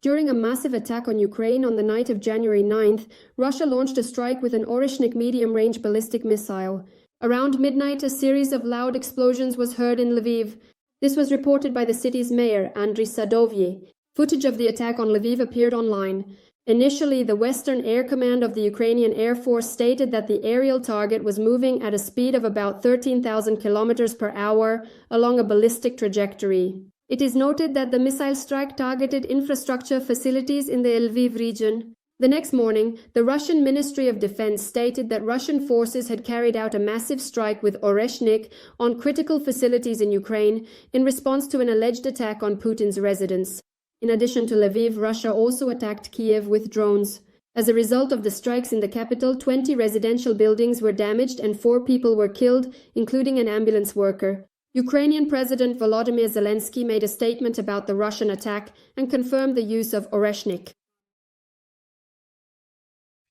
During a massive attack on Ukraine on the night of January 9th, Russia launched a strike with an Oreshnik medium-range ballistic missile. Around midnight, a series of loud explosions was heard in Lviv. This was reported by the city's mayor, Andriy Sadovyi. Footage of the attack on Lviv appeared online. Initially, the Western Air Command of the Ukrainian Air Force stated that the aerial target was moving at a speed of about 13,000 kilometers per hour along a ballistic trajectory. It is noted that the missile strike targeted infrastructure facilities in the Lviv region. The next morning, the Russian Ministry of Defense stated that Russian forces had carried out a massive strike with Oreshnik on critical facilities in Ukraine in response to an alleged attack on Putin's residence. In addition to Lviv, Russia also attacked Kiev with drones. As a result of the strikes in the capital, 20 residential buildings were damaged and 4 people were killed, including an ambulance worker. Ukrainian President Volodymyr Zelensky made a statement about the Russian attack and confirmed the use of Oreshnik.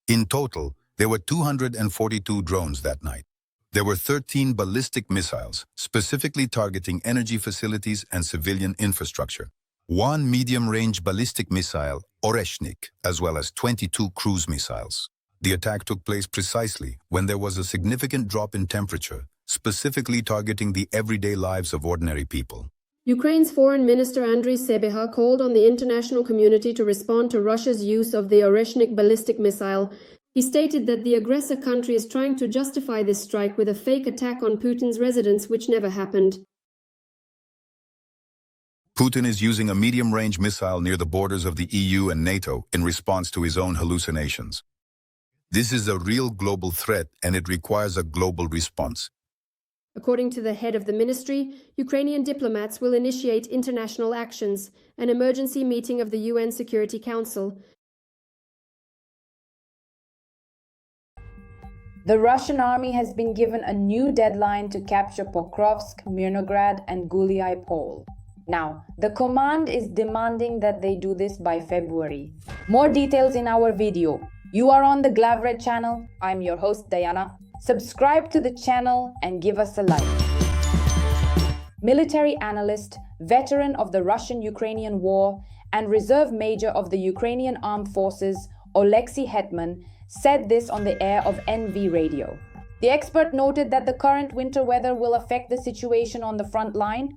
In total, there were 242 drones that night. There were 13 ballistic missiles, specifically targeting energy facilities and civilian infrastructure. 1 medium-range ballistic missile, Oreshnik, as well as 22 cruise missiles. The attack took place precisely when there was a significant drop in temperature, specifically targeting the everyday lives of ordinary people. Ukraine's Foreign Minister Andriy Sybiha called on the international community to respond to Russia's use of the Oreshnik ballistic missile. He stated that the aggressor country is trying to justify this strike with a fake attack on Putin's residence, which never happened. Putin is using a medium-range missile near the borders of the EU and NATO in response to his own hallucinations. This is a real global threat, and it requires a global response. According to the head of the ministry, Ukrainian diplomats will initiate international actions, an emergency meeting of the UN Security Council. The Russian army has been given a new deadline to capture Pokrovsk, Mirnograd, and Guliai-Pol. Now, the command is demanding that they do this by February. More details in our video. You are on the Glavred channel. I'm your host, Diana. Subscribe to the channel and give us a like. Military analyst, veteran of the Russian-Ukrainian war, and reserve major of the Ukrainian Armed Forces, Oleksiy Hetman, said this on the air of NV Radio. The expert noted that the current winter weather will affect the situation on the front line.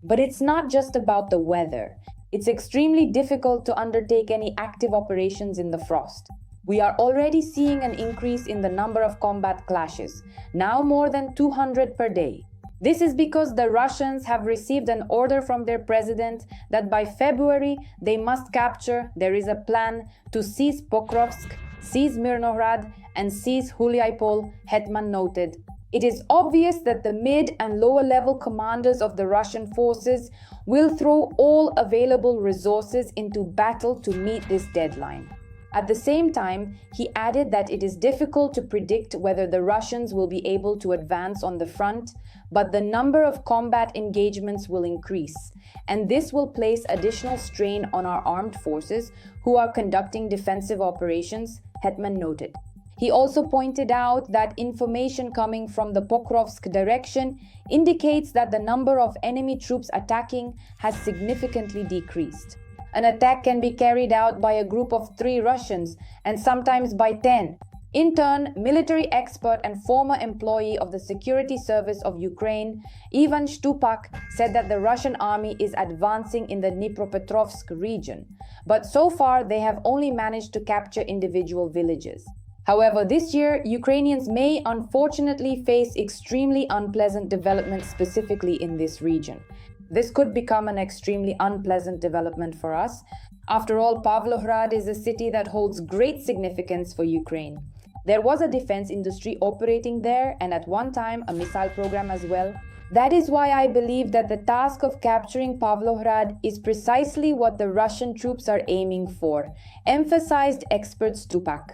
But it's not just about the weather. It's extremely difficult to undertake any active operations in the frost. We are already seeing an increase in the number of combat clashes, now more than 200 per day. This is because the Russians have received an order from their president that by February they must capture. There is a plan to seize Pokrovsk, seize Mirnograd, and seize Guliai-Pol, Hetman noted. It is obvious that the mid and lower level commanders of the Russian forces will throw all available resources into battle to meet this deadline. At the same time, he added that it is difficult to predict whether the Russians will be able to advance on the front, but the number of combat engagements will increase, and this will place additional strain on our armed forces who are conducting defensive operations, Hetman noted. He also pointed out that information coming from the Pokrovsk direction indicates that the number of enemy troops attacking has significantly decreased. An attack can be carried out by a group of 3 Russians and sometimes by 10. In turn, military expert and former employee of the Security Service of Ukraine, Ivan Shtupak, said that the Russian army is advancing in the Dnipropetrovsk region, but so far they have only managed to capture individual villages. However, this year, Ukrainians may unfortunately face extremely unpleasant developments specifically in this region. This could become an extremely unpleasant development for us. After all, Pavlohrad is a city that holds great significance for Ukraine. There was a defense industry operating there and at one time a missile program as well. That is why I believe that the task of capturing Pavlohrad is precisely what the Russian troops are aiming for, emphasized expert Stupak.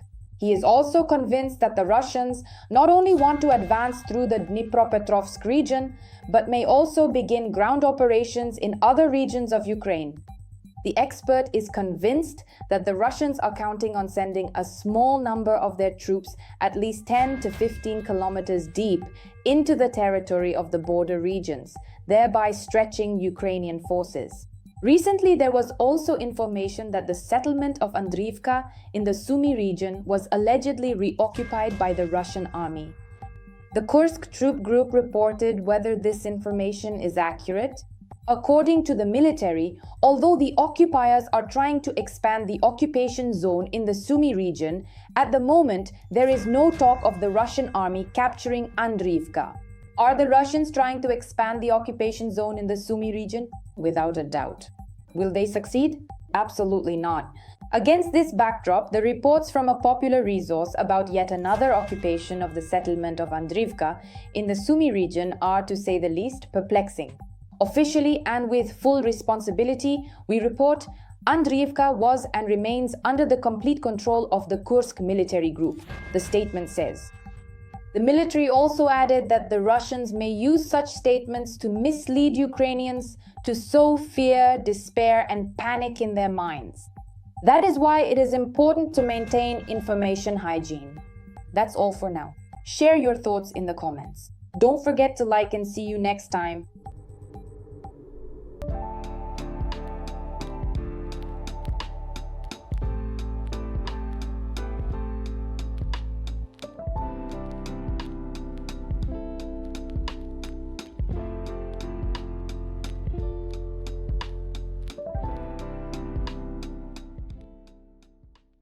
He is also convinced that the Russians not only want to advance through the Dnipropetrovsk region, but may also begin ground operations in other regions of Ukraine. The expert is convinced that the Russians are counting on sending a small number of their troops at least 10 to 15 kilometers deep into the territory of the border regions, thereby stretching Ukrainian forces. Recently, there was also information that the settlement of Andriivka in the Sumy region was allegedly reoccupied by the Russian army. The Kursk troop group reported whether this information is accurate. According to the military, although the occupiers are trying to expand the occupation zone in the Sumy region, at the moment there is no talk of the Russian army capturing Andriivka. Are the Russians trying to expand the occupation zone in the Sumy region? Without a doubt. Will they succeed? Absolutely not. Against this backdrop, the reports from a popular resource about yet another occupation of the settlement of Andriivka in the Sumy region are, to say the least, perplexing. Officially and with full responsibility, we report Andriivka was and remains under the complete control of the Kursk military group, the statement says. The military also added that the Russians may use such statements to mislead Ukrainians, to sow fear, despair, and panic in their minds. That is why it is important to maintain information hygiene. That's all for now. Share your thoughts in the comments. Don't forget to like and see you next time.